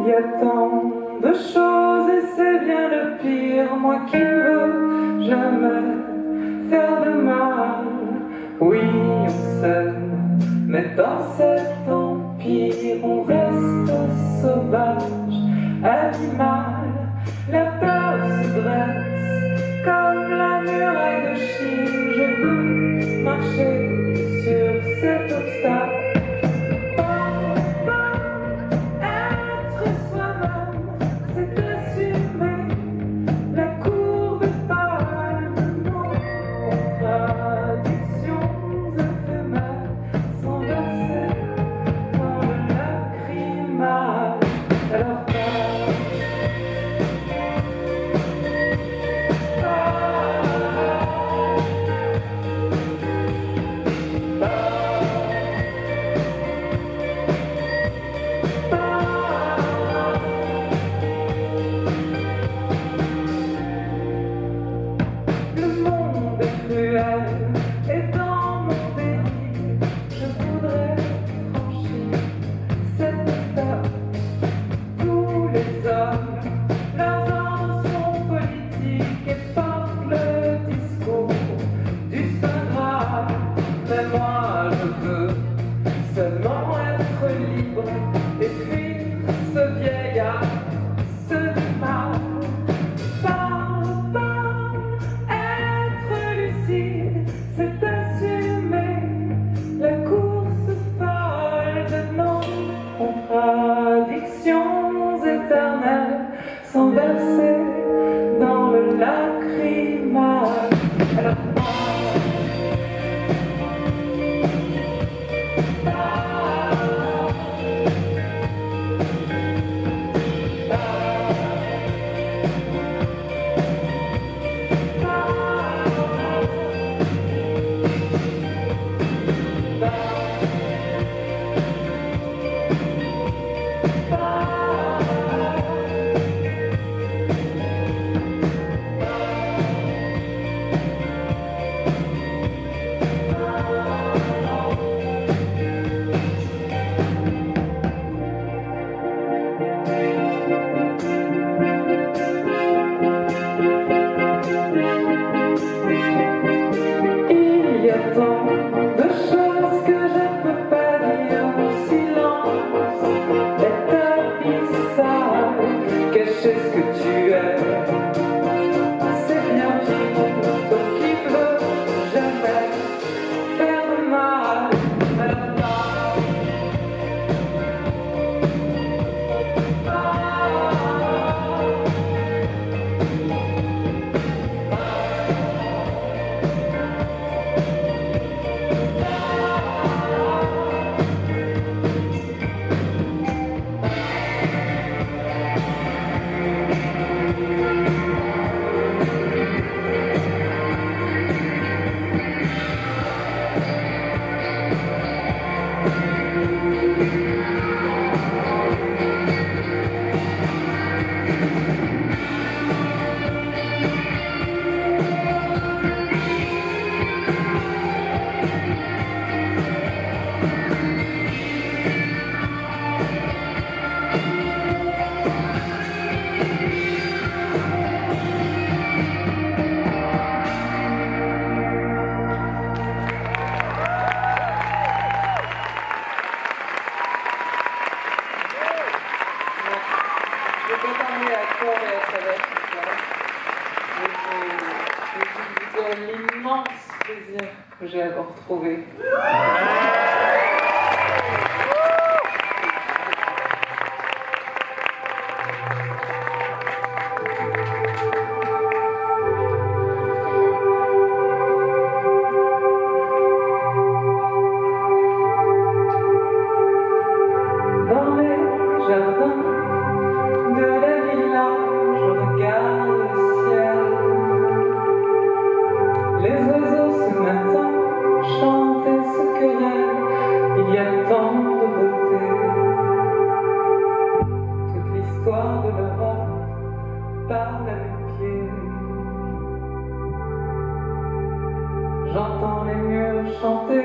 Il y a tant de choses et c'est bien le pire. Moi qui ne veux jamais faire de mal. Oui, on s'aime, mais dans cet empire on reste sauvage, animal. La peur se dresse comme la muraille de Chine. Je veux marcher sur cet obstacle. Et dans mon pays, je voudrais franchir cette étape. Tous les hommes, leurs âmes sont politiques et portent le discours du Saint Graal. Mais moi je veux seulement être libre et fuir ce vieillard, ce mal. C'est assumer la course folle de nos contradictions éternelles, sans verser dans le lacrymal. Alors l'immense plaisir que j'ai à vous retrouver. Dans les jardins de la villa, je regarde le ciel. Les oiseaux ce matin chantent et se querellent. Il y a tant de beauté. Toute l'histoire de l'Europe parle à mes pieds. J'entends les murs chanter.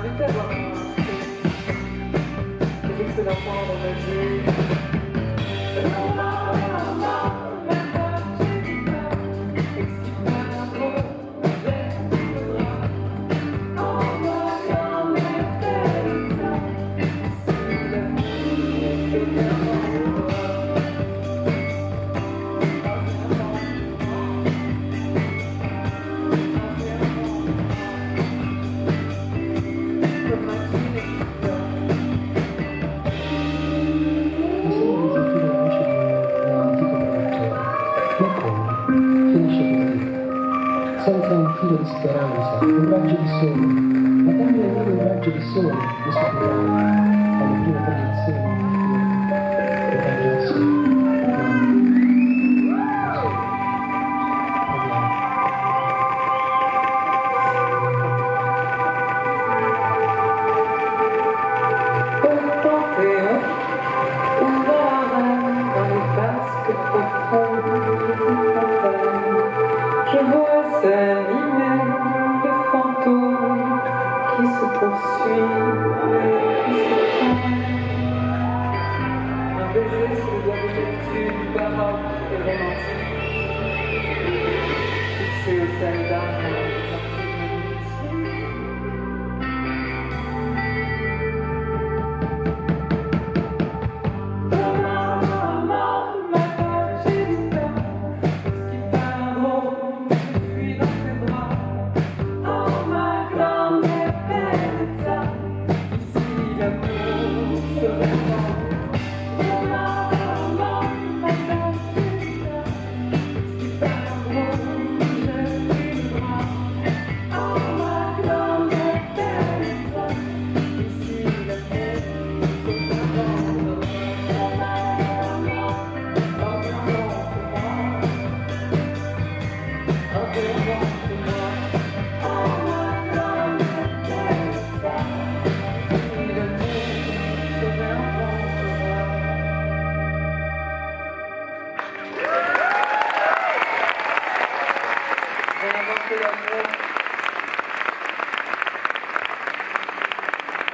invité à voir j'ai que l'enfant dans ma vie. Senza un filo di speranza, un raggio di sole, ma dammi almeno un raggio di sole, mi sospiravo, alle prime proiezioni, un raggio di sole. Je vois s'animer le fantôme qui se poursuit et qui se traîne. Un baiser sous le doigt de lecture baroque et romantique, fixé au sel d'argent.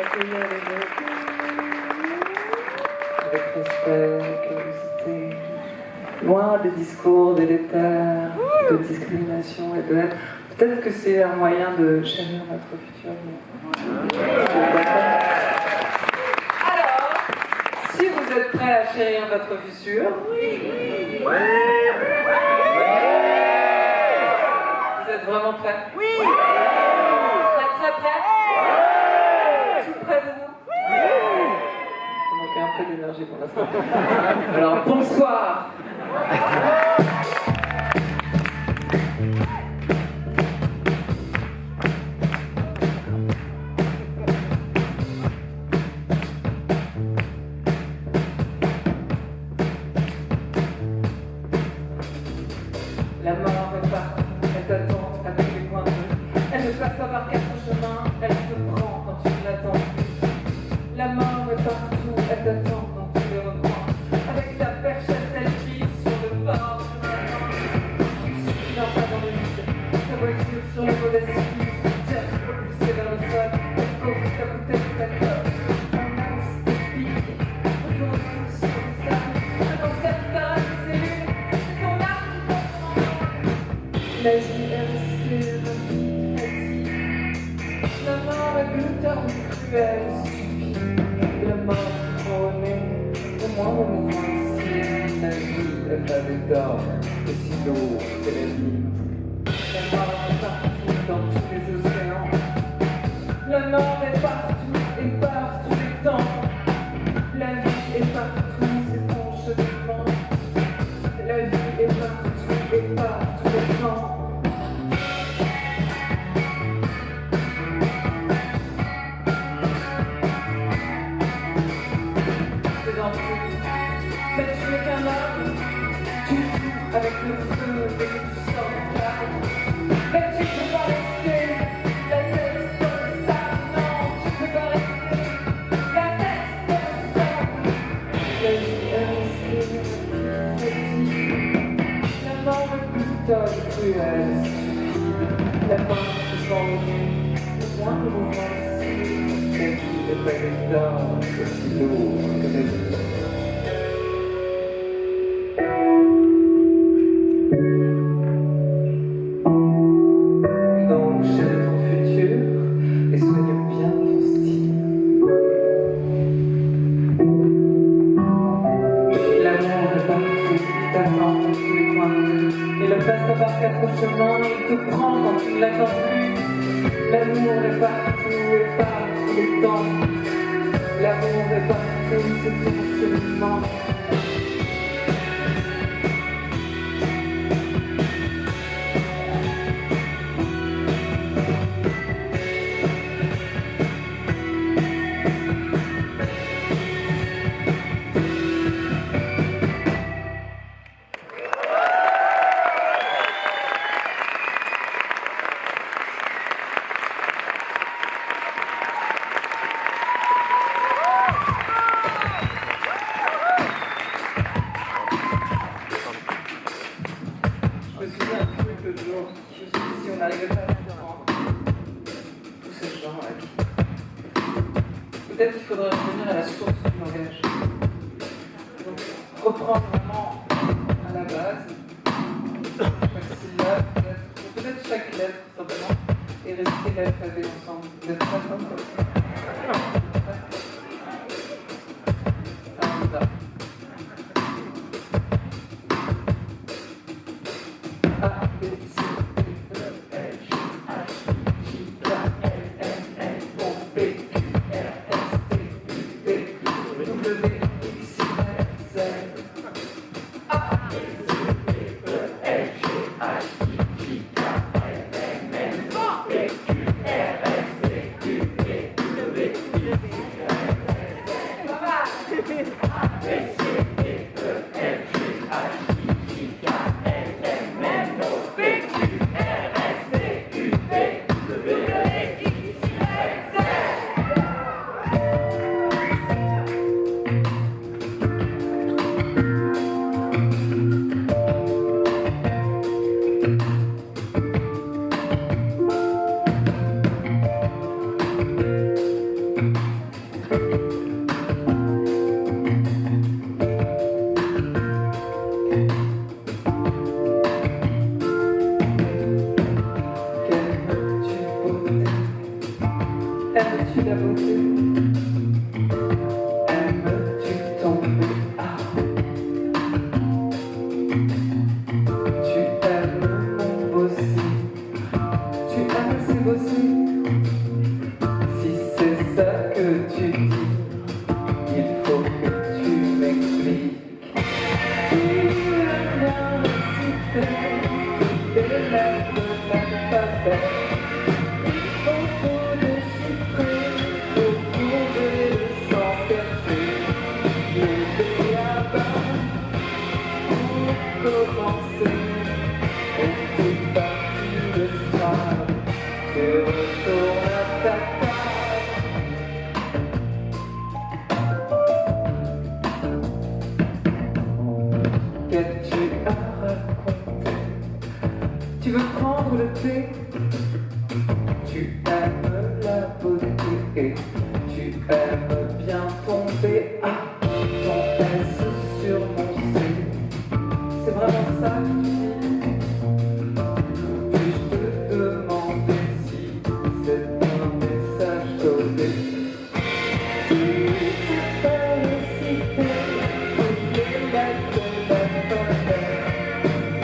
Accueillir les autres avec respect, curiosité, loin des discours délétères, de discrimination et de haine. Peut-être que c'est un moyen de chérir notre futur. Alors, si vous êtes prêts à chérir votre futur, vous êtes vraiment prêts? Oui. Vous êtes très prêts? Tout près de nous? Ça manquait un peu d'énergie pour l'instant. Alors, bonsoir. La mort est partout, elle t'attend avec les points bleus. Elle ne passe pas par quatre chemins, elle te prend quand tu l'attends. La mort est partout, elle t'attend dans tous les recoins. Avec ta perche à selfie sur le bord du matin. Tu suis d'un pas dans le vide, ta voiture sur le volet ski. Tiens, propulsé vers le sol, elle court ta bouteille de ta clope. Un max de pique, autour de nous sur le sable. Un concept paralysé, c'est ton âme qui passe en main. La vie est restée fatigue. La mort est brutale, cruelle, stupide. La mort couronnée, au moins on nous voit ici. La vie est pavée d'or, aussi lourde que la vie. La mort est partout dans tous les océans. La mort est partout et par tous les temps. La vie est partout, c'est ton cheminement. La vie est partout et par tous les temps. C'est dans tout. Mais tu n'es qu'un homme. Tu joues avec le feu et tu sors. feuilles d'or aussi lourd que la vie. Donc chéris ton futur et soigne bien ton style. L'amour est partout, il t'attend dans tous les coins de rue. Il passe par 4 chemins, il te prend quand tu ne l'attends plus. L'amour est partout et par tous les temps. L'amour est partout, c'est ton cheminement. Je me souviens d'un truc l'autre jour, je me suis dit si on n'arrivait pas à comprendre tous ces gens-là, peut-être qu'il faudrait revenir à la source du langage. Donc reprendre vraiment à la base, chaque syllabe, peut-être chaque lettre simplement, et réciter l'alphabet ensemble. Vous êtes prêts comme ça? Alors on y va. A, B, C, D, E, F, G, H, I, J, K, L, M, N, O, P, Q, R, S, T, U, V, W, X, Y, Z. A, B, C, D, E, F, G, H, I, J, K, L, M, N, O, P, Q, R, S, T, U, V, W, X, Y, Z. A, B, C, D, E, F, G, H, I, J, K, L, M, N, O, P, Q, R, S, T, U, V, W, X, Y, Z. Qu'aimes-tu beauté? Aimes-tu la beauté? Aimes-tu tomber? Ah. Tu aimes mon bossu? Tu aimes ces bossus? Si c'est ça que tu dis, il faut que tu m'expliques. Tu aimes bien réciter toutes les lettres de l'alphabet. Il faut tout déchiffrer pour trouver le sens caché. Les béabas pour commencer. Et toute partie de soir, tu retournes à ta table. Qu'as-tu à raconter? Tu veux prendre le thé? Tu aimes la beauté et tu aimes bien tomber. Ah, ton S sur mon C. C'est vraiment ça que tu dis? Puis-je te demander si c'est un message codé? Tu peux pas réciter toutes les lettres de l'alphabet.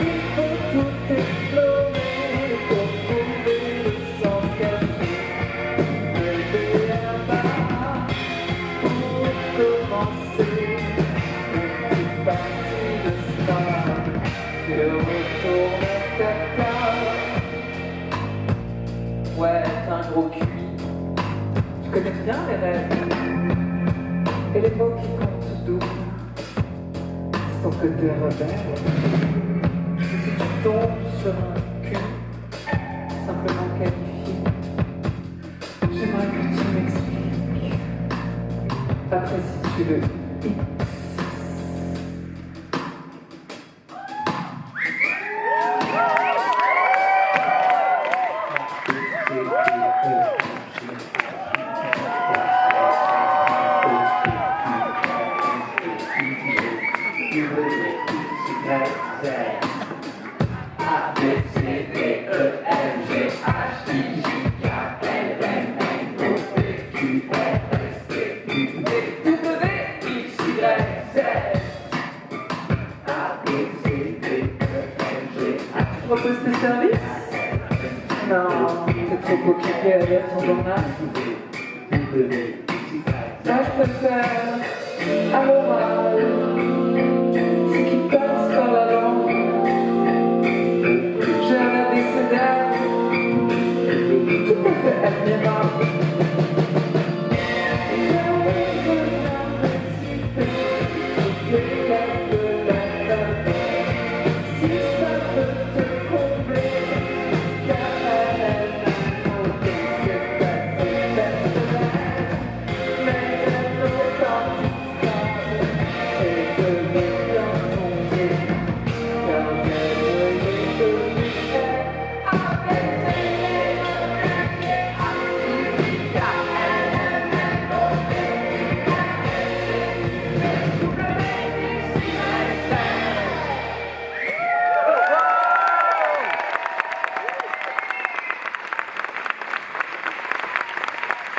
Il faut tout explorer pour trouver le sens caché. Le béaba pour commencer. Une petite partie de ça. Tu retournes à ta table. Ouais, t'as un gros cul. Tu connais bien les rêves et les mots qui comptent double. C'est ton côté rebelle. Et si tu tombes sur un cul, simplement qualifié, j'aimerais que tu m'expliques. Après, si tu le X. lire son journal. Moi je préfère à l'oral ce qui passe par la langue. J'ai un abécédaire tout à fait admirable.